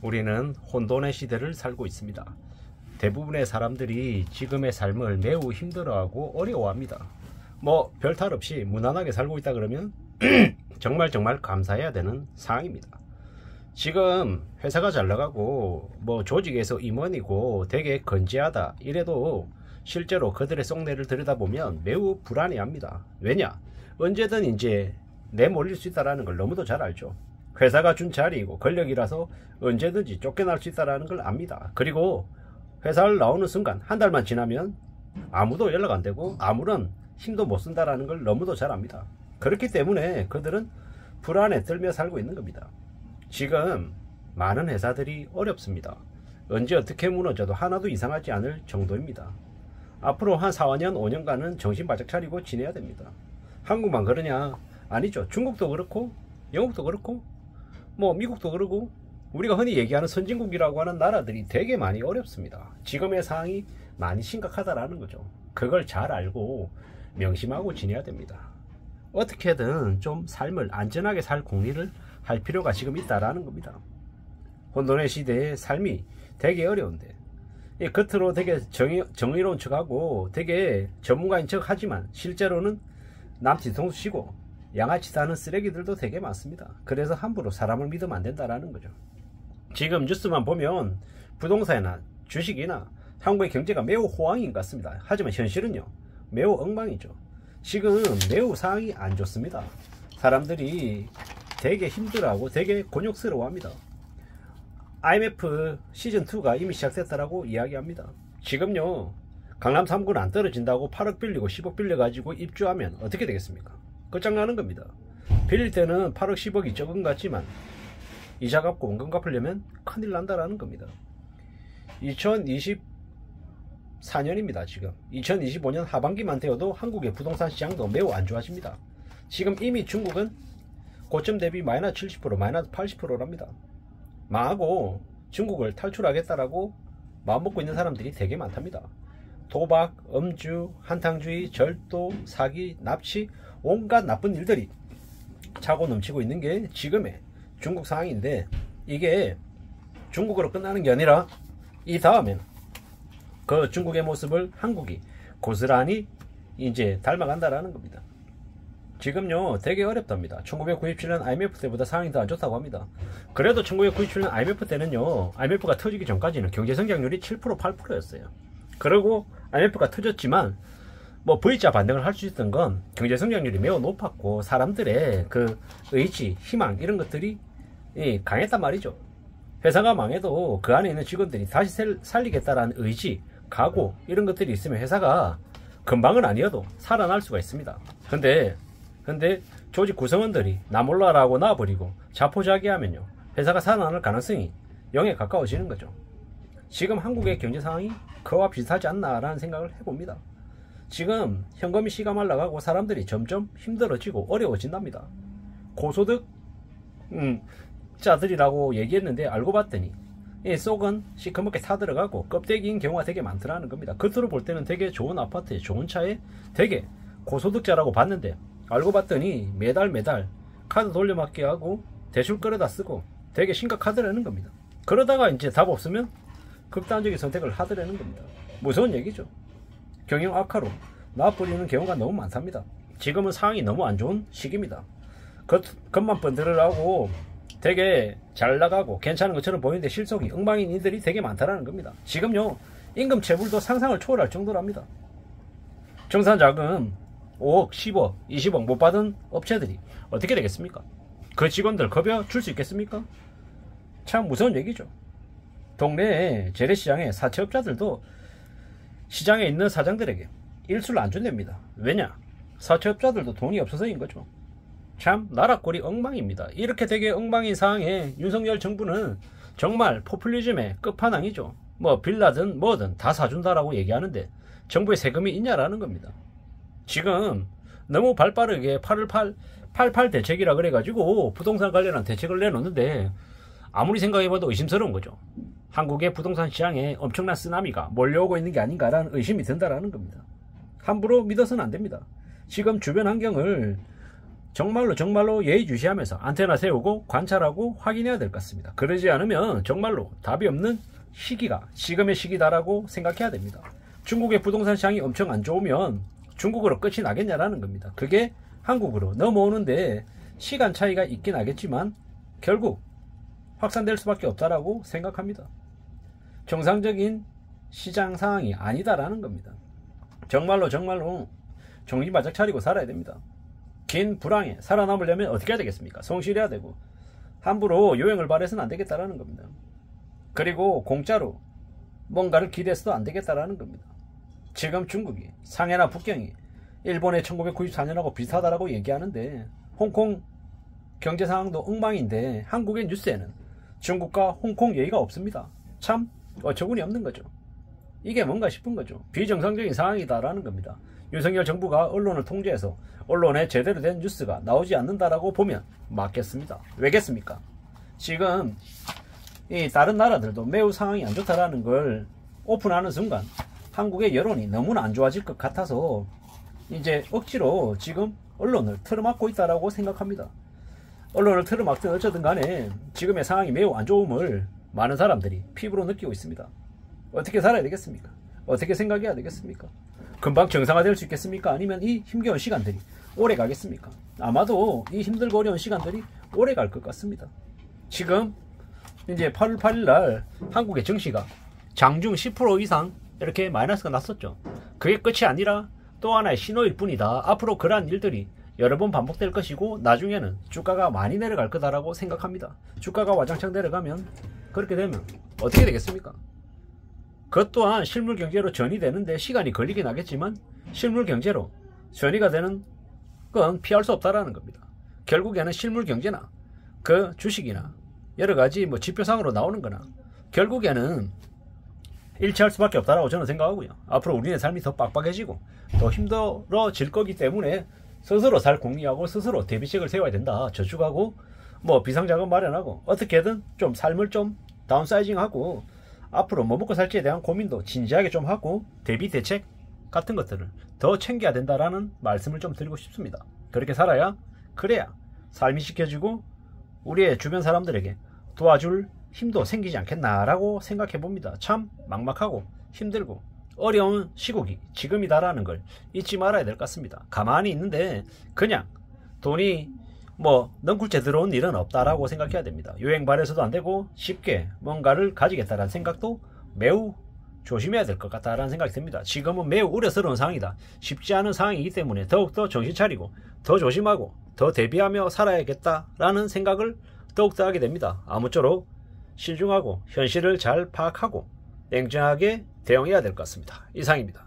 우리는 혼돈의 시대를 살고 있습니다. 대부분의 사람들이 지금의 삶을 매우 힘들어하고 어려워합니다. 뭐 별탈 없이 무난하게 살고 있다 그러면 정말 감사해야 되는 상황입니다. 지금 회사가 잘 나가고 뭐 조직에서 임원이고 되게 건재하다 이래도 실제로 그들의 속내를 들여다보면 매우 불안해합니다. 왜냐? 언제든 이제 내몰릴 수 있다는 걸 너무도 잘 알죠. 회사가 준 자리이고 권력이라서 언제든지 쫓겨날 수 있다는 걸 압니다. 그리고 회사를 나오는 순간 한 달만 지나면 아무도 연락 안 되고 아무런 힘도 못 쓴다는 걸 너무도 잘 압니다. 그렇기 때문에 그들은 불안에 떨며 살고 있는 겁니다. 지금 많은 회사들이 어렵습니다. 언제 어떻게 무너져도 하나도 이상하지 않을 정도입니다. 앞으로 한 4, 5년, 5년간은 정신 바짝 차리고 지내야 됩니다. 한국만 그러냐? 아니죠. 중국도 그렇고 영국도 그렇고 뭐 미국도 그러고 우리가 흔히 얘기하는 선진국이라고 하는 나라들이 되게 많이 어렵습니다. 지금의 상황이 많이 심각하다라는 거죠. 그걸 잘 알고 명심하고 지내야 됩니다. 어떻게든 좀 삶을 안전하게 살 공리를 할 필요가 지금 있다라는 겁니다. 혼돈의 시대에 삶이 되게 어려운데 겉으로 되게 정의로운 척하고 되게 전문가인 척 하지만 실제로는 남 뒤통수 치고 양아치 사는 쓰레기들도 되게 많습니다. 그래서 함부로 사람을 믿으면 안 된다라는 거죠. 지금 뉴스만 보면 부동산이나 주식이나 한국의 경제가 매우 호황인 것 같습니다. 하지만 현실은요 매우 엉망이죠. 지금 매우 상황이 안 좋습니다. 사람들이 되게 힘들어하고 되게 곤욕스러워합니다. IMF 시즌2가 이미 시작됐다라고 이야기합니다. 지금요 강남 3구는 안 떨어진다고 8억 빌리고 10억 빌려가지고 입주하면 어떻게 되겠습니까? 끝장나는 겁니다. 빌릴 때는 8억 10억이 적은 것 같지만 이자 갚고 원금 갚으려면 큰일 난다라는 겁니다. 2024년입니다. 지금 2025년 하반기만 되어도 한국의 부동산 시장도 매우 안 좋아집니다. 지금 이미 중국은 고점 대비 마이너스 70%, 마이너스 80%랍니다. 망하고 중국을 탈출하겠다라고 마음먹고 있는 사람들이 되게 많답니다. 도박, 음주, 한탕주의, 절도, 사기, 납치, 온갖 나쁜 일들이 차고 넘치고 있는 게 지금의 중국 상황인데 이게 중국으로 끝나는 게 아니라 이 다음에는 그 중국의 모습을 한국이 고스란히 이제 닮아간다라는 겁니다. 지금요 되게 어렵답니다. 1997년 IMF 때보다 상황이 더 안 좋다고 합니다. 그래도 1997년 IMF 때는요 IMF가 터지기 전까지는 경제성장률이 7% 8%였어요 그리고 IMF가 터졌지만 뭐 V자 반등을 할 수 있었던 건 경제성장률이 매우 높았고 사람들의 그 의지, 희망 이런 것들이 강했단 말이죠. 회사가 망해도 그 안에 있는 직원들이 다시 살리겠다라는 의지, 각오 이런 것들이 있으면 회사가 금방은 아니어도 살아날 수가 있습니다. 근데 조직 구성원들이 나 몰라라고 놔버리고 자포자기하면요 회사가 살아날 가능성이 0에 가까워지는 거죠. 지금 한국의 경제 상황이 그와 비슷하지 않나라는 생각을 해봅니다. 지금 현금이 시가말 나가고 사람들이 점점 힘들어지고 어려워진답니다. 고소득 자들이라고 얘기했는데 알고 봤더니 속은 시커멓게 타들어가고 껍데기인 경우가 되게 많더라는 겁니다. 겉으로 볼 때는 되게 좋은 아파트에 좋은 차에 되게 고소득자라고 봤는데 알고 봤더니 매달 카드 돌려막기 하고 대출 끌어다 쓰고 되게 심각하더라는 겁니다. 그러다가 이제 답 없으면 극단적인 선택을 하더라는 겁니다. 무서운 얘기죠. 경영 악화로 나와버리는 경우가 너무 많답니다. 지금은 상황이 너무 안 좋은 시기입니다. 겉만 번들어하고 되게 잘 나가고 괜찮은 것처럼 보이는데 실속이 엉망인 이들이 되게 많다라는 겁니다. 지금요 임금 체불도 상상을 초월할 정도랍니다. 정산자금 5억, 10억, 20억 못 받은 업체들이 어떻게 되겠습니까? 그 직원들 급여 줄 수 있겠습니까? 참 무서운 얘기죠. 동네에 재래시장에 사채업자들도 시장에 있는 사장들에게 일수를 안 준답니다. 왜냐? 사채업자들도 돈이 없어서인 거죠. 참 나라 꼴이 엉망입니다. 이렇게 되게 엉망인 상황에 윤석열 정부는 정말 포퓰리즘의 끝판왕이죠. 뭐 빌라든 뭐든 다 사준다라고 얘기하는데 정부에 세금이 있냐라는 겁니다. 지금 너무 발빠르게 88 대책이라 그래가지고 부동산 관련한 대책을 내놓는데 아무리 생각해봐도 의심스러운 거죠. 한국의 부동산 시장에 엄청난 쓰나미가 몰려오고 있는 게 아닌가라는 의심이 든다라는 겁니다. 함부로 믿어서는 안 됩니다. 지금 주변 환경을 정말로 예의주시하면서 안테나 세우고 관찰하고 확인해야 될 것 같습니다. 그러지 않으면 정말로 답이 없는 시기가 지금의 시기다라고 생각해야 됩니다. 중국의 부동산 시장이 엄청 안 좋으면 중국으로 끝이 나겠냐라는 겁니다. 그게 한국으로 넘어오는데 시간 차이가 있긴 하겠지만 결국 확산될 수밖에 없다라고 생각합니다. 정상적인 시장 상황이 아니다라는 겁니다. 정말로 정신 바짝 차리고 살아야 됩니다. 긴 불황에 살아남으려면 어떻게 해야 되겠습니까? 성실해야 되고 함부로 요행을 발해서는 안 되겠다라는 겁니다. 그리고 공짜로 뭔가를 기대해서도 안 되겠다라는 겁니다. 지금 중국이 상해나 북경이 일본의 1994년하고 비슷하다라고 얘기하는데 홍콩 경제 상황도 엉망인데 한국의 뉴스에는 중국과 홍콩 얘기가 없습니다. 참 어처구니 없는 거죠. 이게 뭔가 싶은 거죠. 비정상적인 상황이다라는 겁니다. 윤석열 정부가 언론을 통제해서 언론에 제대로 된 뉴스가 나오지 않는다라고 보면 맞겠습니다. 왜겠습니까? 지금 이 다른 나라들도 매우 상황이 안 좋다라는 걸 오픈하는 순간 한국의 여론이 너무나 안 좋아질 것 같아서 이제 억지로 지금 언론을 틀어막고 있다라고 생각합니다. 언론을 틀어막든 어쩌든 간에 지금의 상황이 매우 안 좋음을 많은 사람들이 피부로 느끼고 있습니다. 어떻게 살아야 되겠습니까? 어떻게 생각해야 되겠습니까? 금방 정상화될 수 있겠습니까? 아니면 이 힘겨운 시간들이 오래 가겠습니까? 아마도 이 힘들고 어려운 시간들이 오래 갈 것 같습니다. 지금 이제 8월 8일 날 한국의 증시가 장중 10% 이상 이렇게 마이너스가 났었죠. 그게 끝이 아니라 또 하나의 신호일 뿐이다. 앞으로 그러한 일들이 여러 번 반복될 것이고 나중에는 주가가 많이 내려갈 거다라고 생각합니다. 주가가 와장창 내려가면 그렇게 되면 어떻게 되겠습니까? 그것 또한 실물 경제로 전이 되는데 시간이 걸리긴 하겠지만 실물 경제로 전이가 되는 건 피할 수 없다라는 겁니다. 결국에는 실물 경제나 그 주식이나 여러 가지 뭐 지표상으로 나오는 거나 결국에는 일치할 수밖에 없다라고 저는 생각하고요. 앞으로 우리의 삶이 더 빡빡해지고 더 힘들어질 거기 때문에 스스로 살 궁리하고 스스로 대비책을 세워야 된다. 저축하고 뭐 비상자금 마련하고 어떻게든 좀 삶을 좀 다운사이징하고 앞으로 뭐 먹고 살지에 대한 고민도 진지하게 좀 하고 대비 대책 같은 것들을 더 챙겨야 된다라는 말씀을 좀 드리고 싶습니다. 그렇게 살아야 그래야 삶이 지켜지고 우리의 주변 사람들에게 도와줄 힘도 생기지 않겠나라고 생각해 봅니다. 참 막막하고 힘들고 어려운 시국이 지금이다라는 걸 잊지 말아야 될 것 같습니다. 가만히 있는데 그냥 돈이 뭐 넝쿨째 들어온 일은 없다라고 생각해야 됩니다. 유행 발해서도 안 되고 쉽게 뭔가를 가지겠다라는 생각도 매우 조심해야 될 것 같다라는 생각이 듭니다. 지금은 매우 우려스러운 상황이다. 쉽지 않은 상황이기 때문에 더욱더 정신 차리고 더 조심하고 더 대비하며 살아야겠다라는 생각을 더욱더 하게 됩니다. 아무쪼록 신중하고 현실을 잘 파악하고 냉정하게 대응해야 될 것 같습니다. 이상입니다.